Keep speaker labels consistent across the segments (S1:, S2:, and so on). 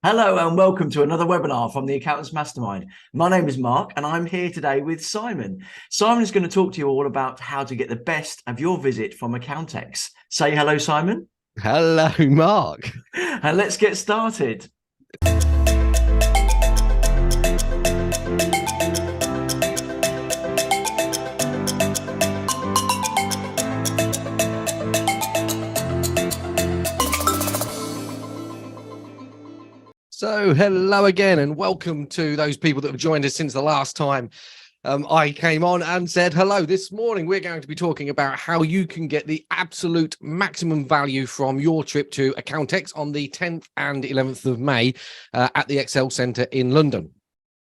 S1: Hello and welcome to another webinar from the Accountants Mastermind. My name is Mark and I'm here today with Simon. Simon is going to talk to you all about how to get the best of your visit from Accountex. Say hello, Simon.
S2: Hello, Mark.
S1: And let's get started.
S2: So hello again and welcome to those people that have joined us since the last time I came on and said hello. This morning, we're going to be talking about how you can get the absolute maximum value from your trip to Accountex on the 10th and 11th of May at the Excel Centre in London.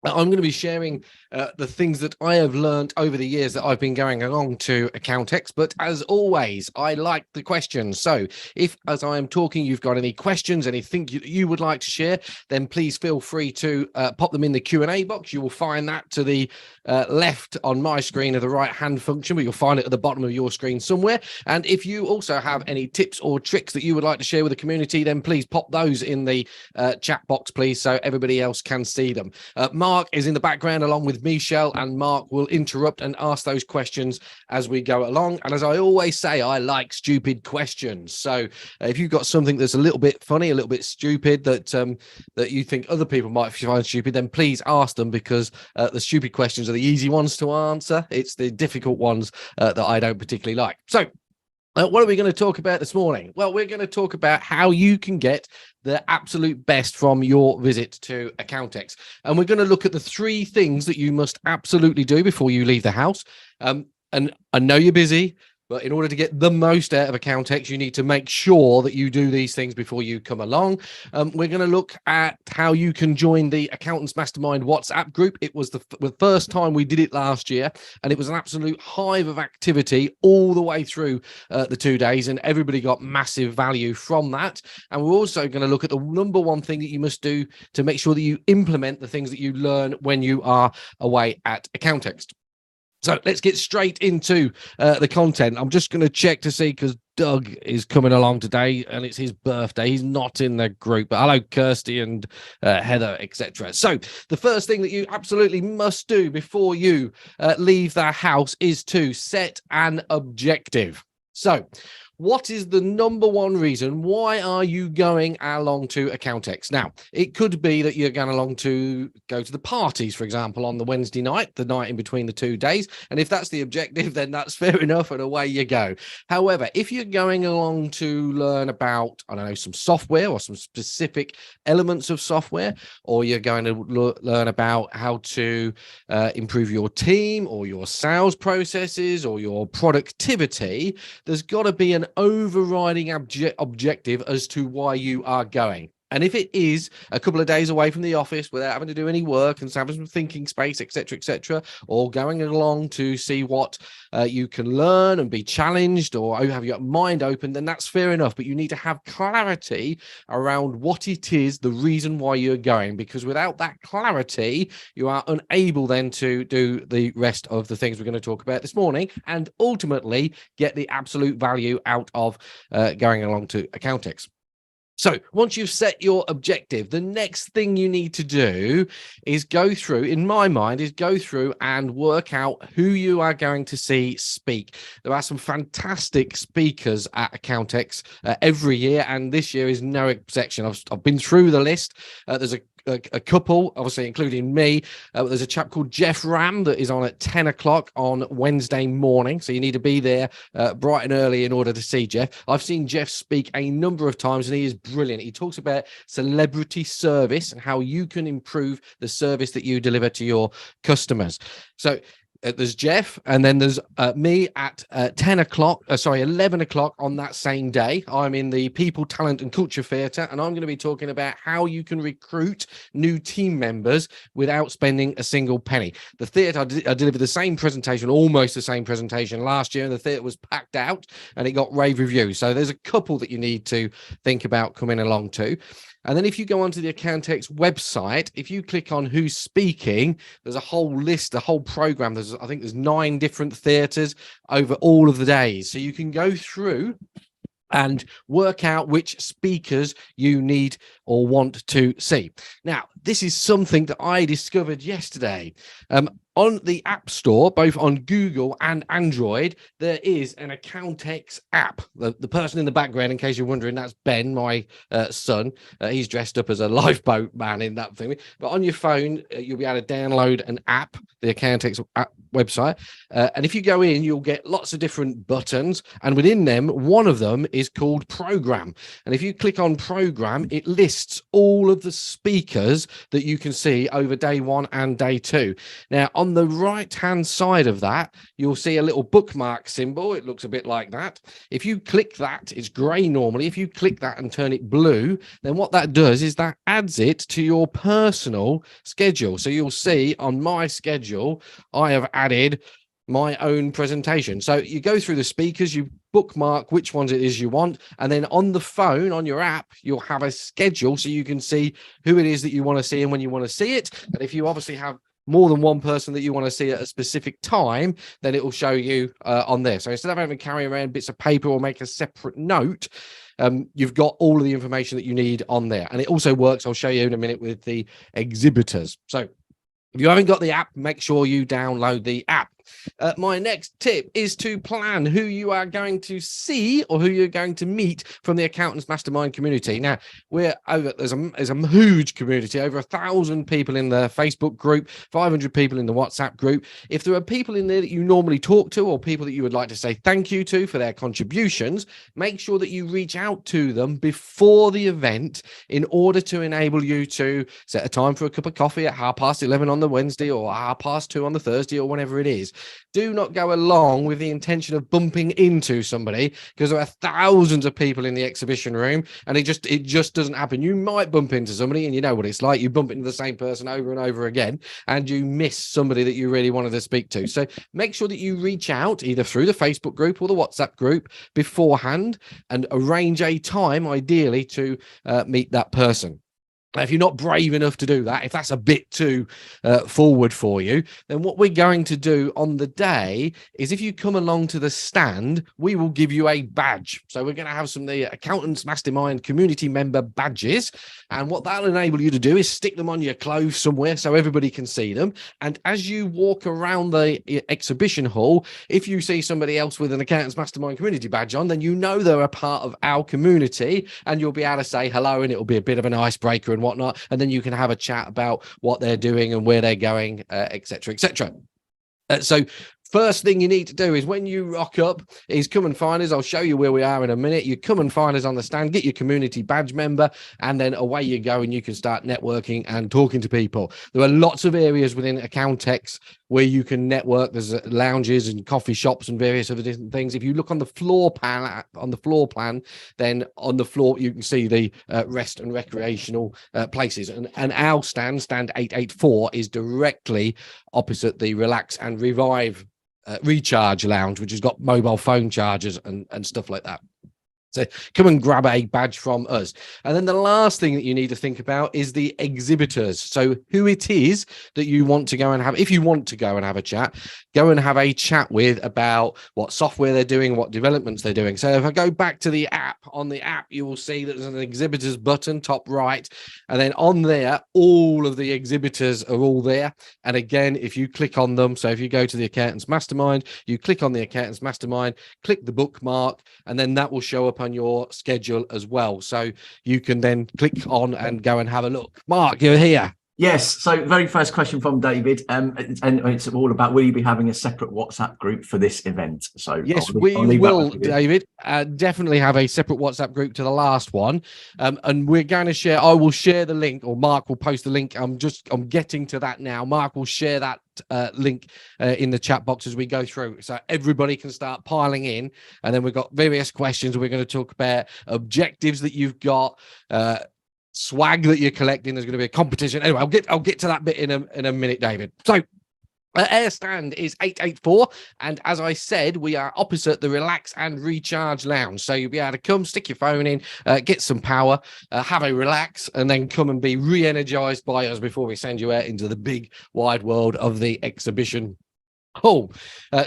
S2: I'm going to be sharing the things that I have learned over the years that I've been going along to Accountex. But as always, I like the questions. So if, as I am talking, you've got any questions, anything you would like to share, then please feel free to pop them in the Q&A box. You will find that to the left on my screen of the right-hand function, but you'll find it at the bottom of your screen somewhere. And if you also have any tips or tricks that you would like to share with the community, then please pop those in the chat box, please, so everybody else can see them. Mark is in the background along with Michelle, and Mark will interrupt and ask those questions as we go along. And as I always say, I like stupid questions. So if you've got something that's a little bit funny, a little bit stupid that that you think other people might find stupid, then please ask them, because the stupid questions are the easy ones to answer. It's the difficult ones that I don't particularly like. So what are we going to talk about this morning? Well, we're going to talk about how you can get the absolute best from your visit to Accountex. And we're going to look at the 3 things that you must absolutely do before you leave the house. And I know you're busy, but in order to get the most out of Accountex, you need to make sure that you do these things before you come along. We're going to look at how you can join the Accountants Mastermind WhatsApp group. It was the first time we did it last year, and it was an absolute hive of activity all the way through the 2 days, and everybody got massive value from that. And we're also going to look at the number one thing that you must do to make sure that you implement the things that you learn when you are away at Accountex. So let's get straight into the content. I'm just going to check to see, because Doug is coming along today and it's his birthday. He's not in the group, but hello, Kirsty and Heather, etc. So the first thing that you absolutely must do before you leave the house is to set an objective. So what is the number one reason? Why are you going along to Accountex? Now, it could be that you're going along to go to the parties, for example, on the Wednesday night, the night in between the 2 days. And if that's the objective, then that's fair enough, and away you go. However, if you're going along to learn about, I don't know, some software or some specific elements of software, or you're going to learn about how to improve your team or your sales processes or your productivity, there's got to be an overriding objective as to why you are going. And if it is a couple of days away from the office without having to do any work and having some thinking space, etc., or going along to see what you can learn and be challenged, or have your mind open, then that's fair enough. But you need to have clarity around what it is, the reason why you're going, because without that clarity, you are unable then to do the rest of the things we're going to talk about this morning, and ultimately get the absolute value out of going along to Accountex. So once you've set your objective, the next thing you need to do is go through, in my mind, is go through and work out who you are going to see speak. There are some fantastic speakers at Accountex every year, and this year is no exception. I've been through the list. There's a couple, obviously, including me. There's a chap called Jeff Ram that is on at 10 o'clock on Wednesday morning. So you need to be there bright and early in order to see Jeff. I've seen Jeff speak a number of times, and he is brilliant. He talks about celebrity service and how you can improve the service that you deliver to your customers. So there's Jeff, and then there's me at 11 o'clock on that same day. I'm in the People, Talent and Culture Theatre, and I'm going to be talking about how you can recruit new team members without spending a single penny. The theatre, I delivered the same presentation, almost the same presentation last year, and the theatre was packed out, and it got rave reviews. So there's a couple that you need to think about coming along to. And then if you go onto the Accountex website, if you click on who's speaking, there's a whole list, a whole program. I think there's 9 different theatres over all of the days. So you can go through and work out which speakers you need or want to see. Now, this is something that I discovered yesterday. On the App Store, both on Google and Android, there is an Accountex app. The person in the background, in case you're wondering, that's Ben, my son. He's dressed up as a lifeboat man in that thing. But on your phone, you'll be able to download an app, the Accountex app website. And if you go in, you'll get lots of different buttons. And within them, one of them is called Program. And if you click on Program, it lists all of the speakers that you can see over day 1 and day 2. Now, on the right-hand side of that, you'll see a little bookmark symbol. It looks a bit like that. If you click that, it's grey normally. If you click that and turn it blue, then what that does is that adds it to your personal schedule. So you'll see on my schedule, I have added my own presentation. So you go through the speakers, you bookmark which ones it is you want, and then on the phone, on your app, you'll have a schedule so you can see who it is that you want to see and when you want to see it. And if you obviously have more than one person that you want to see at a specific time, then it will show you on there. So instead of having to carry around bits of paper or make a separate note, you've got all of the information that you need on there. And it also works, I'll show you in a minute, with the exhibitors. So if you haven't got the app, make sure you download the app. My next tip is to plan who you are going to see or who you're going to meet from the Accountants Mastermind community. Now, we're over, there's a huge community, over 1,000 people in the Facebook group, 500 people in the WhatsApp group. If there are people in there that you normally talk to or people that you would like to say thank you to for their contributions, make sure that you reach out to them before the event in order to enable you to set a time for a cup of coffee at 11:30 on the Wednesday or 2:30 on the Thursday or whenever it is. Do not go along with the intention of bumping into somebody, because there are thousands of people in the exhibition room and it just doesn't happen. You might bump into somebody, and you know what it's like. You bump into the same person over and over again and you miss somebody that you really wanted to speak to. So make sure that you reach out either through the Facebook group or the WhatsApp group beforehand and arrange a time, ideally, to meet that person. Now, if you're not brave enough to do that, if that's a bit too forward for you, then what we're going to do on the day is, if you come along to the stand, we will give you a badge. So we're going to have some of the Accountants Mastermind community member badges. And what that'll enable you to do is stick them on your clothes somewhere so everybody can see them. And as you walk around the exhibition hall, if you see somebody else with an Accountants Mastermind community badge on, then you know they're a part of our community, and you'll be able to say hello, and it'll be a bit of an icebreaker and whatnot, and then you can have a chat about what they're doing and where they're going, etc., etc. So first thing you need to do is, when you rock up, is come and find us. I'll show you where we are in a minute. You come and find us on the stand, get your community badge member, and then away you go, and you can start networking and talking to people. There are lots of areas within Accountex where you can network. There's lounges and coffee shops and various other different things. If you look on the floor plan, then on the floor you can see the rest and recreational places. And our stand 884, is directly opposite the Relax and Revive recharge lounge, which has got mobile phone chargers and stuff like that. So come and grab a badge from us. And then the last thing that you need to think about is the exhibitors. So who it is that you want to go and have, if you want to go and have a chat, go and have a chat with about what software they're doing, what developments they're doing. So if I go back to the app, on the app, you will see that there's an exhibitors button, top right. And then on there, all of the exhibitors are all there. And again, if you click on them, so if you go to the Accountants Mastermind, you click on the Accountants Mastermind, click the bookmark, and then that will show up on your schedule as well. So you can then click on and go and have a look. Mark, you're here.
S1: Yes. So very first question from David, and it's all about, will you be having a separate WhatsApp group for this event? So
S2: yes, we will, David. Definitely have a separate WhatsApp group to the last one, and we're going to share. I will share the link, or Mark will post the link. I'm getting to that now. Mark will share that link in the chat box as we go through, so everybody can start piling in. And then we've got various questions. We're going to talk about objectives that you've got, swag that you're collecting. There's going to be a competition. Anyway, I'll get to that bit in a minute, David. So our stand is 884, and as I said, we are opposite the Relax and Recharge Lounge. So you'll be able to come, stick your phone in, get some power, have a relax, and then come and be re-energized by us before we send you out into the big wide world of the exhibition Cool.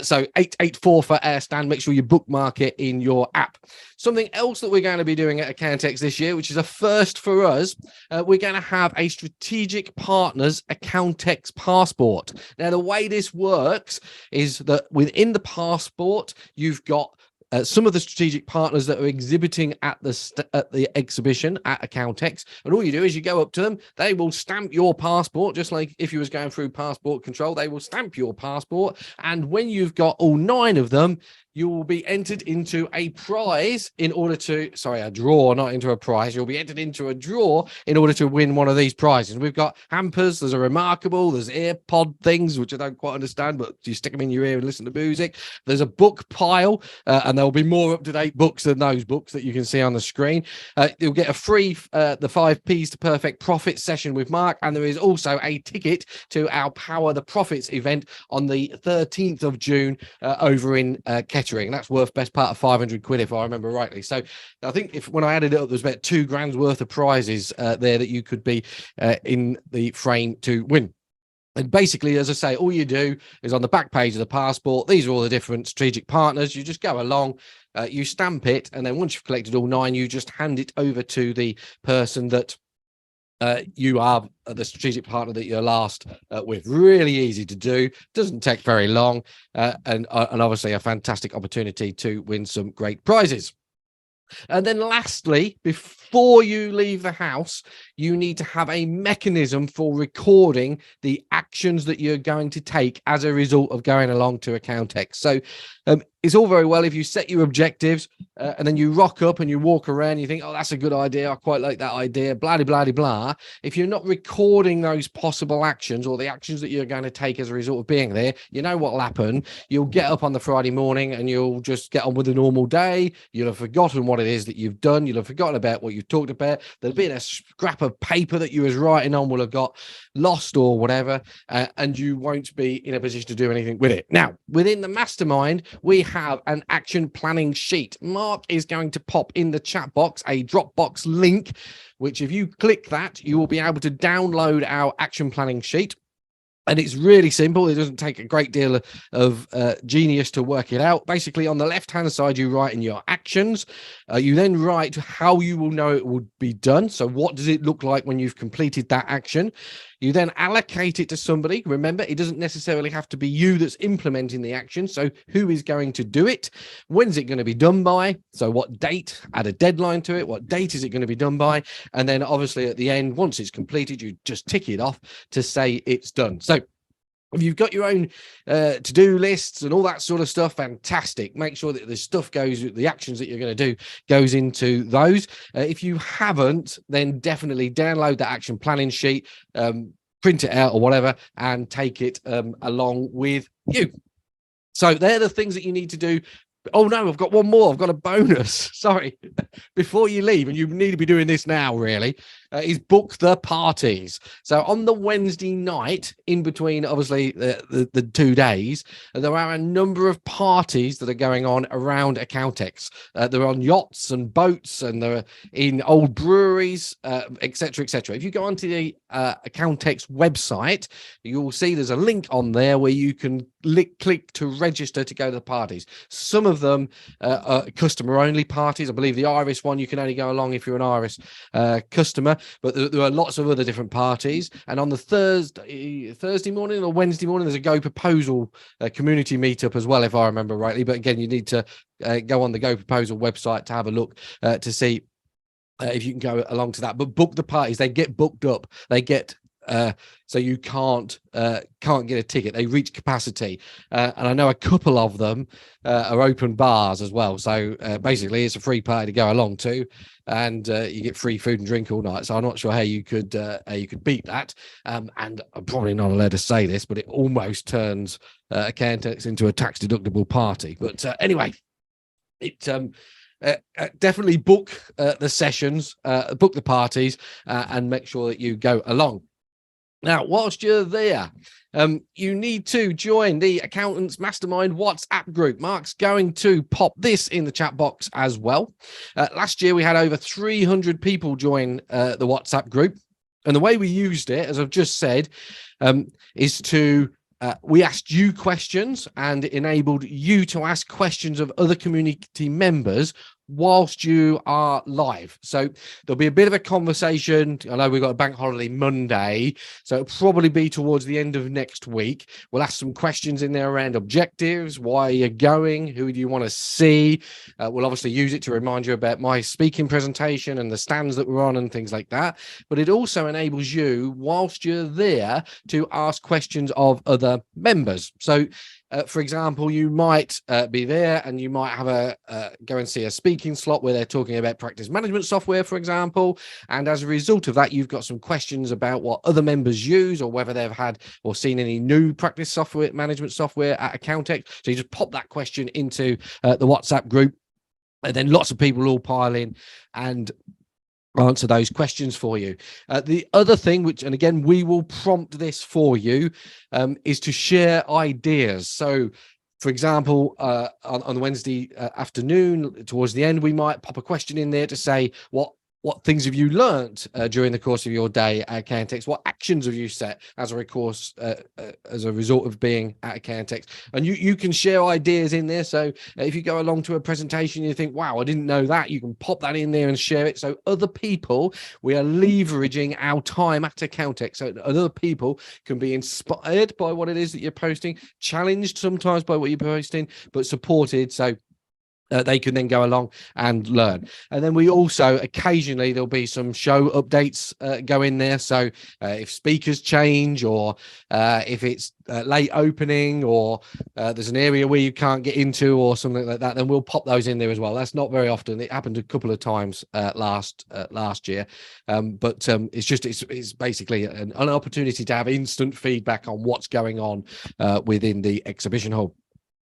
S2: So 884 for air stand. Make sure you bookmark it in your app. Something else that we're going to be doing at Accountex this year, which is a first for us, we're going to have a strategic partners Accountex Passport. Now, the way this works is that within the passport, you've got some of the strategic partners that are exhibiting at the exhibition at Accountex, and all you do is you go up to them. They will stamp your passport, just like if you was going through passport control. They will stamp your passport, and when you've got all 9 of them, you will be entered into a prize in order to, a draw, not into a prize. You'll be entered into a draw in order to win one of these prizes. We've got hampers, there's a Remarkable, there's AirPod things, which I don't quite understand, but you stick them in your ear and listen to music. There's a book pile, and there'll be more up-to-date books than those books that you can see on the screen. You'll get a free, the 5 Ps to Perfect Profit session with Mark, and there is also a ticket to our Power the Profits event on the 13th of June over in Kettering. That's worth best part of 500 quid if I remember rightly. So I think when I added it up, there's about £2,000 worth of prizes there that you could be in the frame to win. And basically, as I say, all you do is on the back page of the passport, these are all the different strategic partners. You just go along, you stamp it, and then once you've collected all 9, you just hand it over to the person that you are the strategic partner that you're last with. Really easy to do, doesn't take very long, and obviously a fantastic opportunity to win some great prizes. And then lastly, before you leave the house, you need to have a mechanism for recording the actions that you're going to take as a result of going along to Accountex. So it's all very well if you set your objectives and then you rock up and you walk around and you think, oh, that's a good idea, I quite like that idea, blah, blah, blah, blah. If you're not recording those possible actions or the actions that you're going to take as a result of being there, you know what will happen. You'll get up on the Friday morning and you'll just get on with a normal day. You'll have forgotten what it is that you've done. You'll have forgotten about what you've talked about. There'll be a scrap of paper that you was writing on will have got lost or whatever, and you won't be in a position to do anything with it. Now, within the mastermind, we have an action planning sheet. Mark is going to pop in the chat box a Dropbox link, which if you click that, you will be able to download our action planning sheet. And it's really simple. It doesn't take a great deal of genius to work it out. Basically, on the left-hand side, you write in your actions. You then write how you will know it will be done. So what does it look like when you've completed that action? You then allocate it to somebody. Remember, it doesn't necessarily have to be you that's implementing the action. So who is going to do it? When's it going to be done by? So what date? Add a deadline to it. What date is it going to be done by? And then obviously at the end, once it's completed, you just tick it off to say it's done. So if you've got your own to-do lists and all that sort of stuff, fantastic. Make sure that the stuff goes, the actions that you're going to do goes into those. If you haven't, then definitely download that action planning sheet, print it out or whatever, and take it along with you. So they're the things that you need to do. Oh no, I've got one more. I've got a bonus. Sorry. Before you leave, and you need to be doing this now, really, is book the parties. So on the Wednesday night, in between, obviously, the 2 days, there are a number of parties that are going on around Accountex. They're on yachts and boats, and they're in old breweries, etc., etc. If you go onto the Accountex website, you'll see there's a link on there where you can click to register to go to the parties. Some of them are customer-only parties. I believe the Iris one, you can only go along if you're an Iris customer, but there are lots of other different parties. And on the Thursday morning or Wednesday morning, there's a Go Proposal community meetup as well, if I remember rightly. But again, you need to go on the Go Proposal website to have a look to see if you can go along to that. But book the parties. They get booked up. They get so you can't get a ticket. They reach capacity, and I know a couple of them are open bars as well. So basically, it's a free party to go along to, and you get free food and drink all night. So I'm not sure how you could beat that. And I'm probably not allowed to say this, but it almost turns Accountex into a tax deductible party. But anyway, it. Definitely book the sessions, book the parties, and make sure that you go along. Now, whilst you're there, you need to join the Accountants Mastermind WhatsApp group. Mark's going to pop this in the chat box as well. Last year, we had over 300 people join the WhatsApp group. And the way we used it, as I've just said, is to we asked you questions and enabled you to ask questions of other community members whilst you are live. So there'll be a bit of a conversation. I know we've got a bank holiday Monday, so it'll probably be towards the end of next week. We'll ask some questions in there around objectives, why you're going, who do you want to see. We'll obviously use it to remind you about my speaking presentation and the stands that we're on and things like that. But it also enables you, whilst you're there, to ask questions of other members. So for example, you might be there and you might have go and see a speaking slot where they're talking about practice management software, for example. And as a result of that, you've got some questions about what other members use or whether they've had or seen any new practice software management software at Accountex. So you just pop that question into the WhatsApp group, and then lots of people all pile in and answer those questions for you. The other thing, which, and again, we will prompt this for you, is to share ideas. So, for example, on Wednesday afternoon, towards the end, we might pop a question in there to say, what things have you learned during the course of your day at Accountex? What actions have you set as a result of being at Accountex? And you can share ideas in there. So if you go along to a presentation, you think, wow, I didn't know that, you can pop that in there and share it. So other people, we are leveraging our time at Accountex. So other people can be inspired by what it is that you're posting, challenged sometimes by what you're posting, but supported. So they can then go along and learn. And then we also occasionally there'll be some show updates go in there. So if speakers change, or if it's late opening, or there's an area where you can't get into or something like that, then we'll pop those in there as well. That's not very often. It happened a couple of times last year, but it's basically an opportunity to have instant feedback on what's going on within the exhibition hall.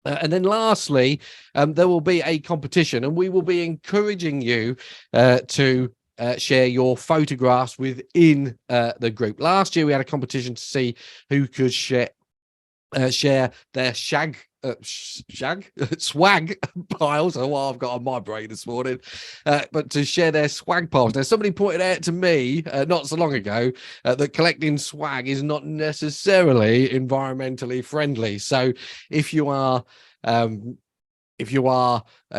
S2: And then lastly, there will be a competition, and we will be encouraging you to share your photographs within the group. Last year, we had a competition to see who could share their swag piles. Oh, what I've got on my brain this morning, but to share their swag piles. Now, somebody pointed out to me not so long ago that collecting swag is not necessarily environmentally friendly. So if you are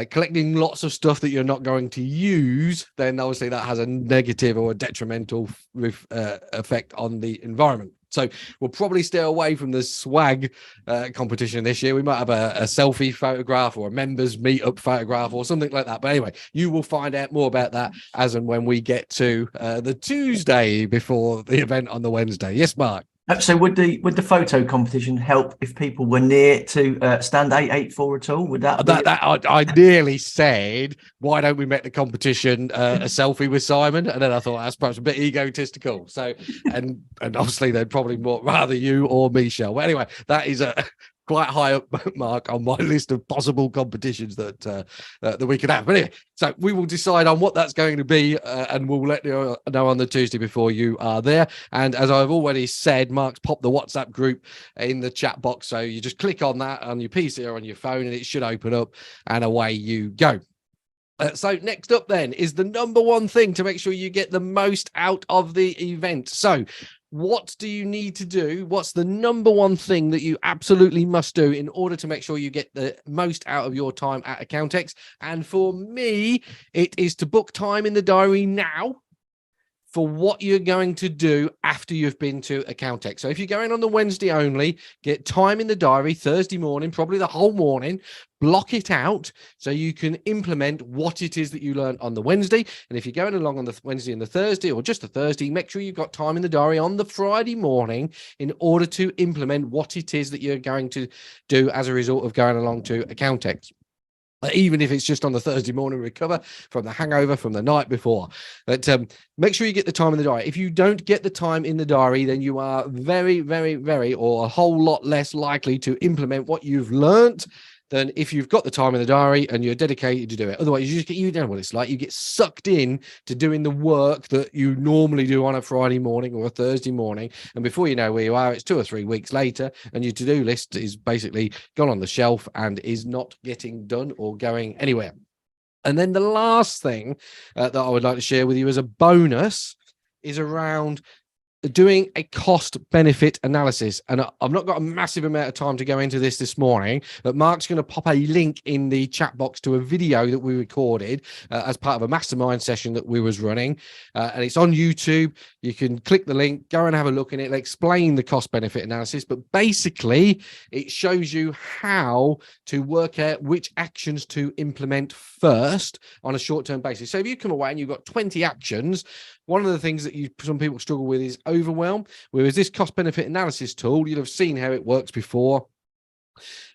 S2: collecting lots of stuff that you're not going to use, then obviously that has a negative or a detrimental effect on the environment. So we'll probably stay away from the swag competition this year. We might have a selfie photograph or a members meetup photograph or something like that. But anyway, you will find out more about that as and when we get to the Tuesday before the event on the Wednesday. Yes, Mark?
S1: So would the photo competition help if people were near to stand 884 at all? Would that
S2: I nearly said, why don't we make the competition a selfie with Simon? And then I thought that's perhaps a bit egotistical. So, and obviously they'd probably more rather you or Michelle. But anyway, that is a quite high up, Mark, on my list of possible competitions that we could have. But anyway, so we will decide on what that's going to be, and we'll let you know on the Tuesday before you are there. And as I've already said, Mark's popped the WhatsApp group in the chat box, so you just click on that on your PC or on your phone, and it should open up, and away you go. So next up then is the number one thing to make sure you get the most out of the event. So what do you need to do? What's the number one thing that you absolutely must do in order to make sure you get the most out of your time at Accountex? And for me, it is to book time in the diary now for what you're going to do after you've been to Accountex. So if you're going on the Wednesday only, get time in the diary Thursday morning, probably the whole morning, block it out so you can implement what it is that you learned on the Wednesday. And if you're going along on the Wednesday and the Thursday, or just the Thursday, make sure you've got time in the diary on the Friday morning in order to implement what it is that you're going to do as a result of going along to Accountex. Even if it's just on the Thursday morning, recover from the hangover from the night before. But make sure you get the time in the diary. If you don't get the time in the diary, then you are very, very, very, or a whole lot less likely to implement what you've learnt than if you've got the time in the diary and you're dedicated to do it. Otherwise, you know what it's like. You get sucked in to doing the work that you normally do on a Friday morning or a Thursday morning. And before you know where you are, it's 2 or 3 weeks later, and your to-do list is basically gone on the shelf and is not getting done or going anywhere. And then the last thing that I would like to share with you as a bonus is around doing a cost benefit analysis. And I've not got a massive amount of time to go into this morning, but Mark's going to pop a link in the chat box to a video that we recorded as part of a mastermind session that we was running. And it's on YouTube. You can click the link, go and have a look, and it'll explain the cost benefit analysis. But basically, it shows you how to work out which actions to implement first on a short-term basis. So if you come away and you've got 20 actions, one of the things that some people struggle with is overwhelm. Whereas this cost benefit analysis tool, you'll have seen how it works before.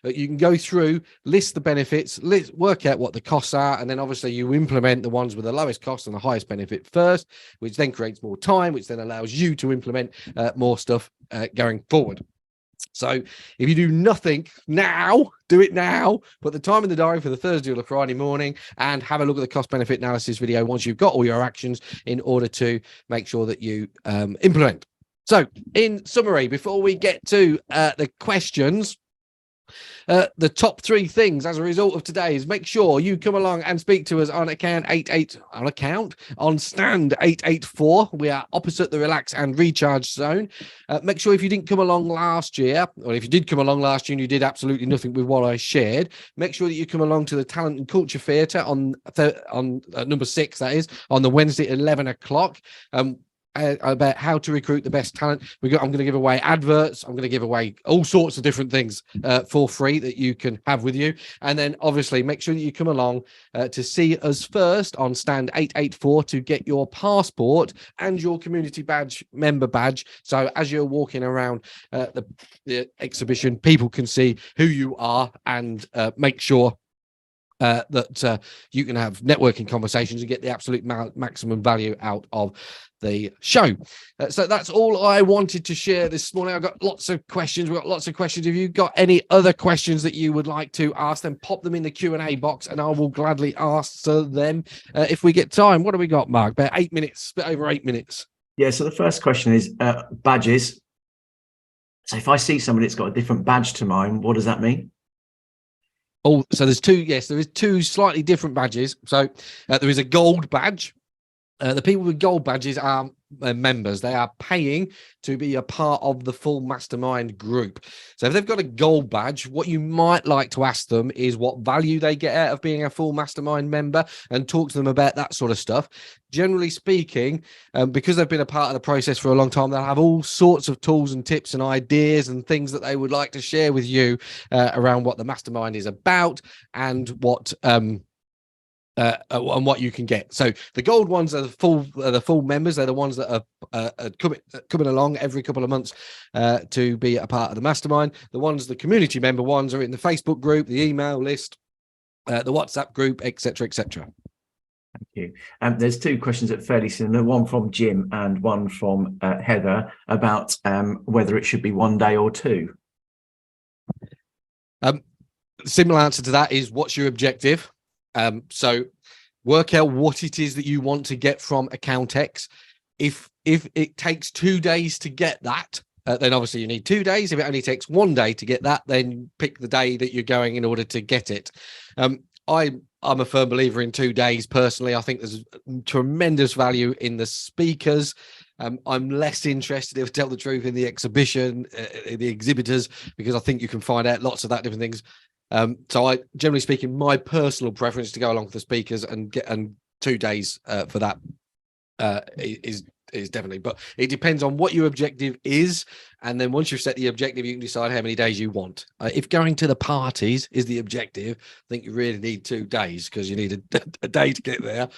S2: You can go through, list the benefits, work out what the costs are, and then obviously you implement the ones with the lowest cost and the highest benefit first, which then creates more time, which then allows you to implement more stuff going forward. So if you do nothing now, do it now, put the time in the diary for the Thursday or the Friday morning and have a look at the cost benefit analysis video once you've got all your actions in order to make sure that you implement. So in summary, before we get to the questions, the top 3 things as a result of today is make sure you come along and speak to us on stand 884. We are opposite the relax and recharge zone. Make sure if you didn't come along last year, or if you did come along last year and you did absolutely nothing with what I shared, make sure that you come along to the Talent and Culture Theatre on number 6, that is, on the Wednesday at 11 o'clock. About how to recruit the best talent. I'm going to give away adverts. I'm going to give away all sorts of different things for free that you can have with you. And then obviously make sure that you come along to see us first on stand 884 to get your passport and your community badge, member badge. So as you're walking around the exhibition, people can see who you are and make sure that you can have networking conversations and get the absolute maximum value out of the show. So that's all I wanted to share this morning. I've got lots of questions. We've got lots of questions. If you've got any other questions that you would like to ask, then pop them in the Q&A box and I will gladly answer them if we get time. What do we got, Mark? About 8 minutes, a bit over 8 minutes.
S1: Yeah, so the first question is badges. So if I see somebody that's got a different badge to mine, what does that mean?
S2: Oh, so there's 2. Yes, there is 2 slightly different badges. So there is a gold badge. The people with gold badges are members. They are paying to be a part of the full mastermind group. So if they've got a gold badge, what you might like to ask them is what value they get out of being a full mastermind member and talk to them about that sort of stuff. Generally speaking, because they've been a part of the process for a long time, they'll have all sorts of tools and tips and ideas and things that they would like to share with you around what the mastermind is about and what and what you can get. So the gold ones are the full members. They're the ones that are coming along every couple of months to be a part of the mastermind. The community member ones are in the Facebook group, the email list, the WhatsApp group, etc., etc.
S1: Thank you. There's 2 questions that are fairly similar, one from Jim and one from Heather about whether it should be 1 day or 2.
S2: Similar answer to that is, what's your objective? So work out what it is that you want to get from Accountex. If it takes 2 days to get that, then obviously you need 2 days. If it only takes 1 day to get that, then pick the day that you're going in order to get it. I'm a firm believer in 2 days personally. I think there's tremendous value in the speakers. I'm less interested, to tell the truth, in the exhibition, the exhibitors, because I think you can find out lots of that different things. So I, generally speaking, my personal preference to go along with the speakers and 2 days for that is definitely, but it depends on what your objective is. And then once you've set the objective, you can decide how many days you want. If going to the parties is the objective, I think you really need 2 days, because you need a day to get there,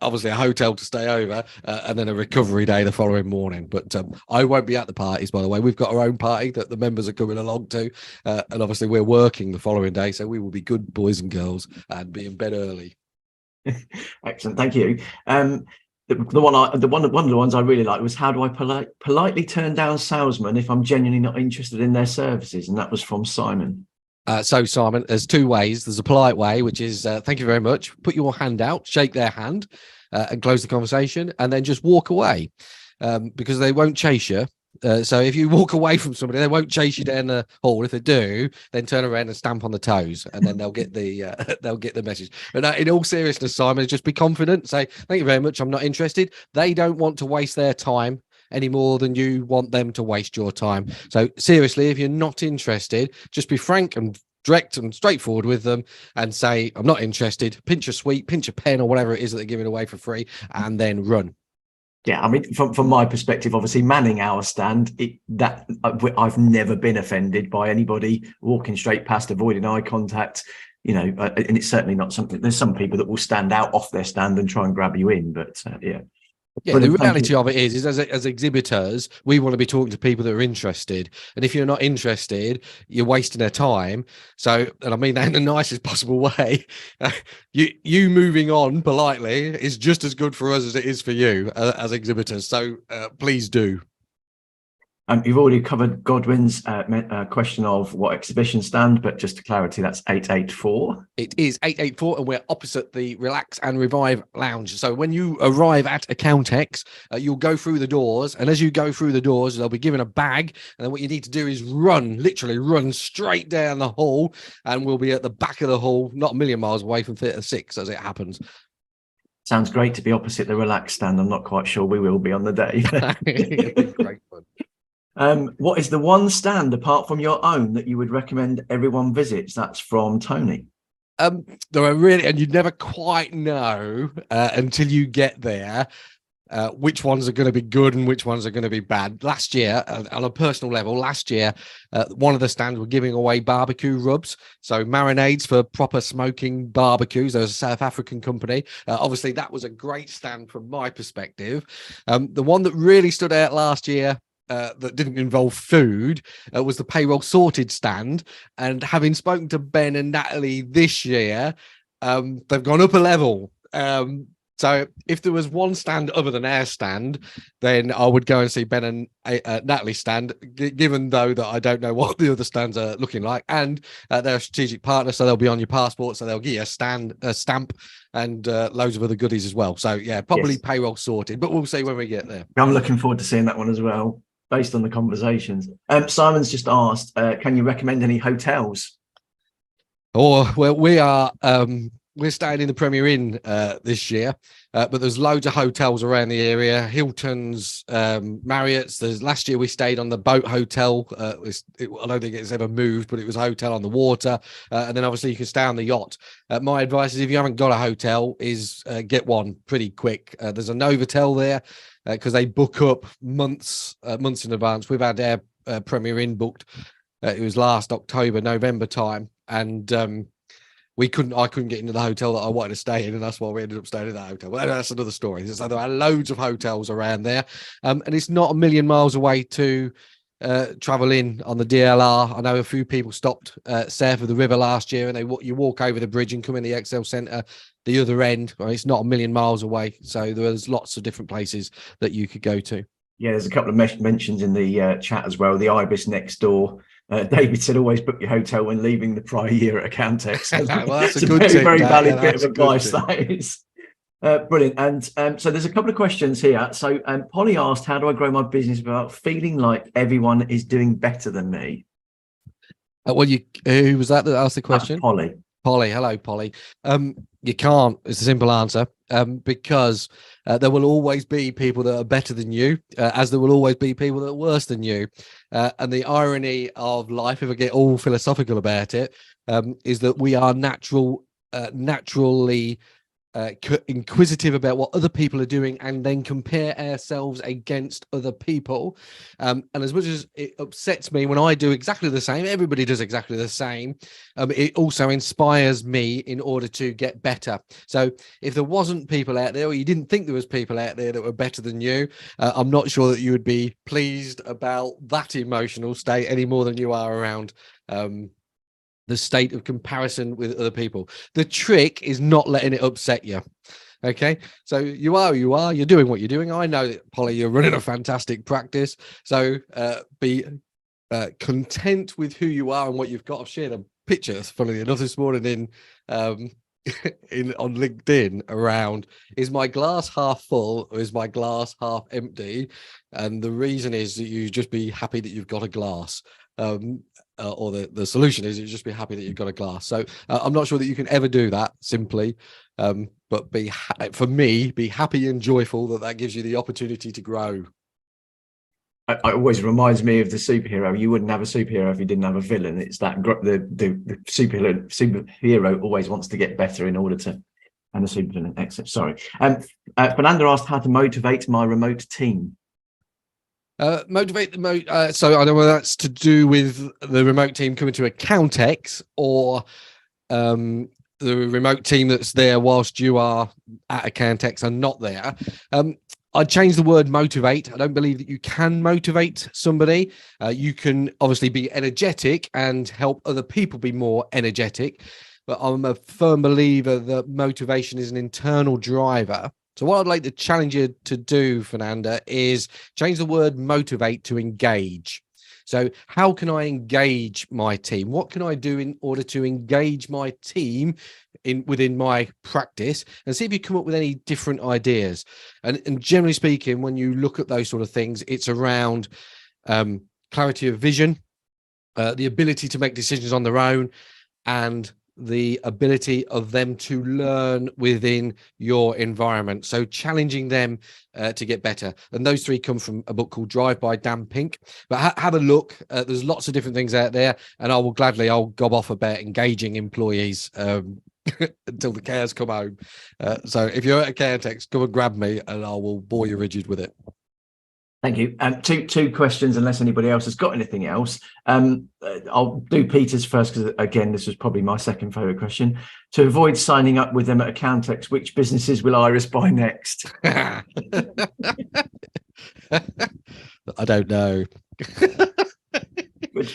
S2: obviously a hotel to stay over, and then a recovery day the following morning. But I won't be at the parties, by the way. We've got our own party that the members are coming along to, and obviously we're working the following day, so we will be good boys and girls and be in bed early.
S1: Excellent, thank you. One of the ones I really liked was, how do I politely turn down salesmen if I'm genuinely not interested in their services? And that was from Simon.
S2: So Simon, there's 2 ways. There's a polite way, which is thank you very much. Put your hand out, shake their hand, and close the conversation, and then just walk away, because they won't chase you. So if you walk away from somebody, they won't chase you down the hall. If they do, then turn around and stamp on the toes, and then they'll get the message. But in all seriousness, Simon, just be confident. Say, thank you very much, I'm not interested. They don't want to waste their time any more than you want them to waste your time. So seriously, if you're not interested, just be frank and direct and straightforward with them and say, I'm not interested, pinch a sweet, pinch a pen or whatever it is that they're giving away for free, and then run.
S1: Yeah, I mean, from my perspective, obviously manning our stand, I've never been offended by anybody walking straight past, avoiding eye contact, and it's certainly not something. There's some people that will stand out off their stand and try and grab you in, but yeah.
S2: Yeah, the reality of it is as exhibitors, we want to be talking to people that are interested. And if you're not interested, you're wasting their time. So, and I mean that in the nicest possible way, you moving on politely is just as good for us as it is for you as exhibitors. So please do.
S1: You've already covered Godwin's question of what exhibition stand, but just to clarity, that's 884.
S2: It is 884, and we're opposite the Relax and Revive Lounge. So when you arrive at Accountex, you'll go through the doors, and as you go through the doors, they'll be given a bag, and then what you need to do is literally run straight down the hall, and we'll be at the back of the hall, not a million miles away from Theatre 6 as it happens.
S1: Sounds great to be opposite the Relax stand. I'm not quite sure we will be on the day.
S2: Great fun.
S1: What is the one stand apart from your own that you would recommend everyone visits? That's from Tony.
S2: There are really, and you'd never quite know until you get there which ones are going to be good and which ones are going to be bad. Last year, on a personal level, one of the stands were giving away barbecue rubs, so marinades for proper smoking barbecues. There's a South African company. Obviously, that was a great stand from my perspective. The one that really stood out last year, that didn't involve food, was the payroll sorted stand. And having spoken to Ben and Natalie this year, they've gone up a level. So if there was one stand other than our stand, then I would go and see Ben and Natalie's stand, given though that I don't know what the other stands are looking like. And they're a strategic partner, so they'll be on your passport, so they'll give you a stamp and loads of other goodies as well. So yeah, probably payroll sorted, but we'll see when we get there.
S1: I'm looking forward to seeing that one as well, based on the conversations. Simon's just asked, can you recommend any hotels?
S2: Well, we're staying in the Premier Inn this year, but there's loads of hotels around the area. Hilton's, Marriott's. Last year we stayed on the Boat Hotel. I don't think it's ever moved, but it was a hotel on the water. And then obviously you can stay on the yacht. My advice is, if you haven't got a hotel, is get one pretty quick. There's a Novotel there because they book up months in advance. We've had our Premier Inn booked. It was last October, November time, and I couldn't get into the hotel that I wanted to stay in, and that's why we ended up staying in that hotel. Well, that's another story. So there are loads of hotels around there, and it's not a million miles away to travel in on the DLR. I know a few people stopped south of the river last year, and you walk over the bridge and come in the Excel Centre the other end. It's not a million miles away, so there's lots of different places that you could go to.
S1: Yeah, there's a couple of mentions in the chat as well. The Ibis next door. David said, always book your hotel when leaving the prior year at Accountex.
S2: Well, that's a
S1: good very valid bit of advice,
S2: tip.
S1: that is. Brilliant. And so there's a couple of questions here. So Polly asked, how do I grow my business without feeling like everyone is doing better than me?
S2: Well, who was that asked the question?
S1: Polly.
S2: Hello, Polly. You can't. It's a simple answer. Because there will always be people that are better than you, as there will always be people that are worse than you. And the irony of life, if I get all philosophical about it, is that we are naturally inquisitive about what other people are doing and then compare ourselves against other people. And as much as it upsets me when I do exactly the same, everybody does exactly the same, it also inspires me in order to get better. So if there wasn't people out there, or you didn't think there was people out there that were better than you, I'm not sure that you would be pleased about that emotional state any more than you are around the state of comparison with other people. The trick is not letting it upset you. Okay, so you're doing what you're doing. I know that, Polly, you're running a fantastic practice. So be content with who you are and what you've got. I've shared a picture, funnily enough, this morning on LinkedIn around, is my glass half full or is my glass half empty? And the reason is that you just be happy that you've got a glass. Or the solution is you just be happy that you've got a glass. So I'm not sure that you can ever do that simply, but be happy and joyful that gives you the opportunity to grow.
S1: it always reminds me of the superhero. You wouldn't have a superhero if you didn't have a villain. It's that the superhero always wants to get better in order to, and the supervillain. Except, sorry. Fernanda asked how to motivate my remote team.
S2: Motivate the so I don't know whether that's to do with the remote team coming to Accountex or the remote team that's there whilst you are at Accountex and not there. I'd change the word motivate. I don't believe that you can motivate somebody. You can obviously be energetic and help other people be more energetic, but I'm a firm believer that motivation is an internal driver. So what I'd like to challenge you to do, Fernanda, is change the word motivate to engage. So how can I engage my team? What can I do in order to engage my team within my practice, and see if you come up with any different ideas. And generally speaking, when you look at those sort of things, it's around clarity of vision, the ability to make decisions on their own, and the ability of them to learn within your environment. So challenging them to get better. And those three come from a book called Drive by Dan Pink. But have a look. There's lots of different things out there, and I'll gob off about engaging employees until the cows come home. So if you're at Accountex, come and grab me and I will bore you rigid with it.
S1: Thank you. Two questions, unless anybody else has got anything else. I'll do Peter's first, because again, this was probably my second favourite question. To avoid signing up with them at Accountex, which businesses will Iris buy next?
S2: I don't know. If I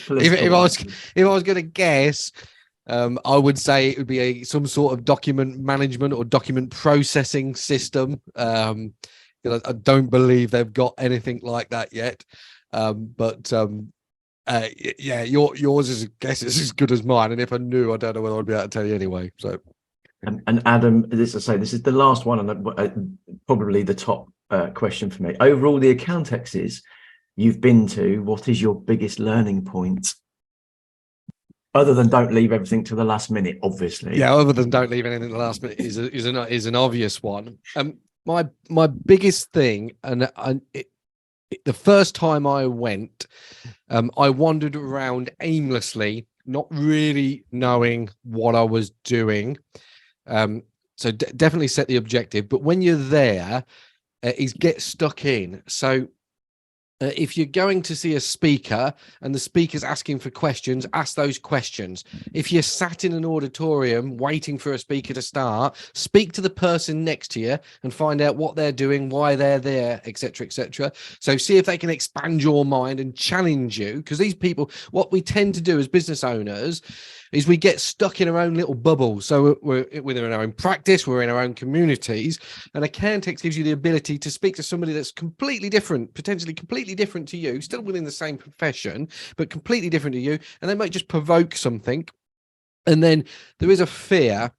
S2: was going to guess, I would say it would be some sort of document management or document processing system. I don't believe they've got anything like that yet. Yeah, yours is, I guess, is as good as mine. And if I knew, I don't know whether I'd be able to tell you anyway. So,
S1: and Adam, this is the last one, and probably the top question for me. Overall, the Accountexes you've been to, what is your biggest learning point? Other than don't leave everything to the last minute, obviously.
S2: Yeah, other than don't leave anything to the last minute is an obvious one. My biggest thing, and the first time I went, I wandered around aimlessly, not really knowing what I was doing. So definitely set the objective. But when you're there, is get stuck in. So if you're going to see a speaker and the speaker's asking for questions, ask those questions. If you're sat in an auditorium waiting for a speaker to start, speak to the person next to you and find out what they're doing, why they're there, etc., etc. So see if they can expand your mind and challenge you, because these people, what we tend to do as business owners is we get stuck in our own little bubble. So we're in our own practice, we're in our own communities, and Accountex gives you the ability to speak to somebody that's completely different, potentially completely different to you, still within the same profession, but completely different to you, and they might just provoke something. And then there is a fear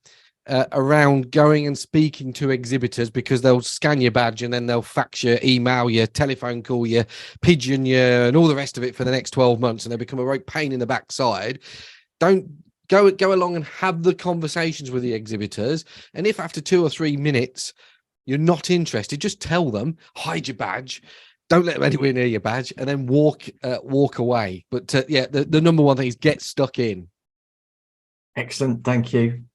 S2: around going and speaking to exhibitors, because they'll scan your badge and then they'll fax you, email you, telephone call you, pigeon you, and all the rest of it for the next 12 months, and they become a right pain in the backside. Don't go along and have the conversations with the exhibitors. And if after 2 or 3 minutes you're not interested, just tell them, hide your badge, don't let them anywhere near your badge, and then walk away. But yeah, the number one thing is get stuck in.
S1: Excellent, thank you.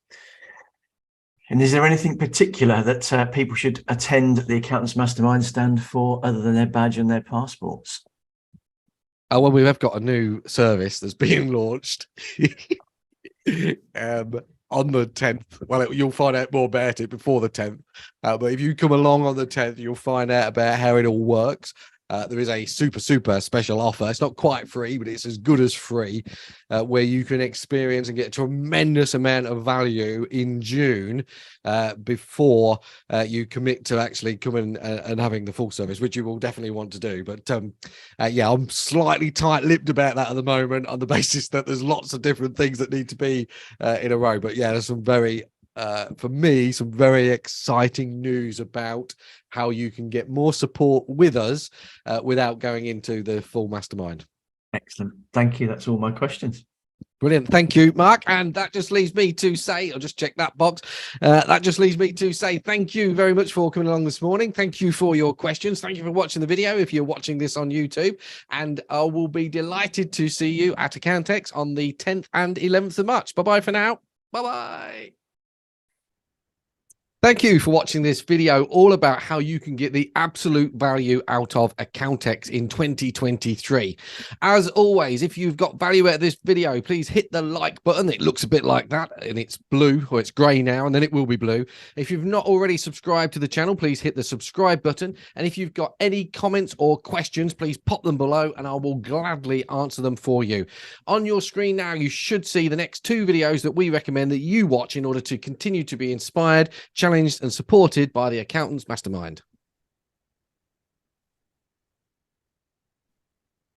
S1: And is there anything particular that people should attend the Accountants Mastermind stand for, other than their badge and their passports?
S2: Oh, well, we have got a new service that's being launched on the 10th. Well, you'll find out more about it before the 10th. But if you come along on the 10th, you'll find out about how it all works. There is a super special offer. It's not quite free, but it's as good as free, where you can experience and get a tremendous amount of value in June before you commit to actually coming and having the full service, which you will definitely want to do. But yeah, I'm slightly tight-lipped about that at the moment, on the basis that there's lots of different things that need to be in a row. But yeah, there's some very for me, some very exciting news about how you can get more support with us without going into the full mastermind.
S1: Excellent. Thank you. That's all my questions.
S2: Brilliant. Thank you, Mark. And that just leaves me to say, I'll just check that box. That just leaves me to say thank you very much for coming along this morning. Thank you for your questions. Thank you for watching the video if you're watching this on YouTube. And I will be delighted to see you at Accountex on the 10th and 11th of March. Bye-bye for now. Bye-bye. Thank you for watching this video all about how you can get the absolute value out of Accountex in 2023. As always, if you've got value out of this video, please hit the like button. It looks a bit like that and it's blue, or it's grey now, and then it will be blue. If you've not already subscribed to the channel, please hit the subscribe button. And if you've got any comments or questions, please pop them below and I will gladly answer them for you. On your screen now, you should see the next 2 videos that we recommend that you watch in order to continue to be inspired, challenged and supported by the Accountants Mastermind.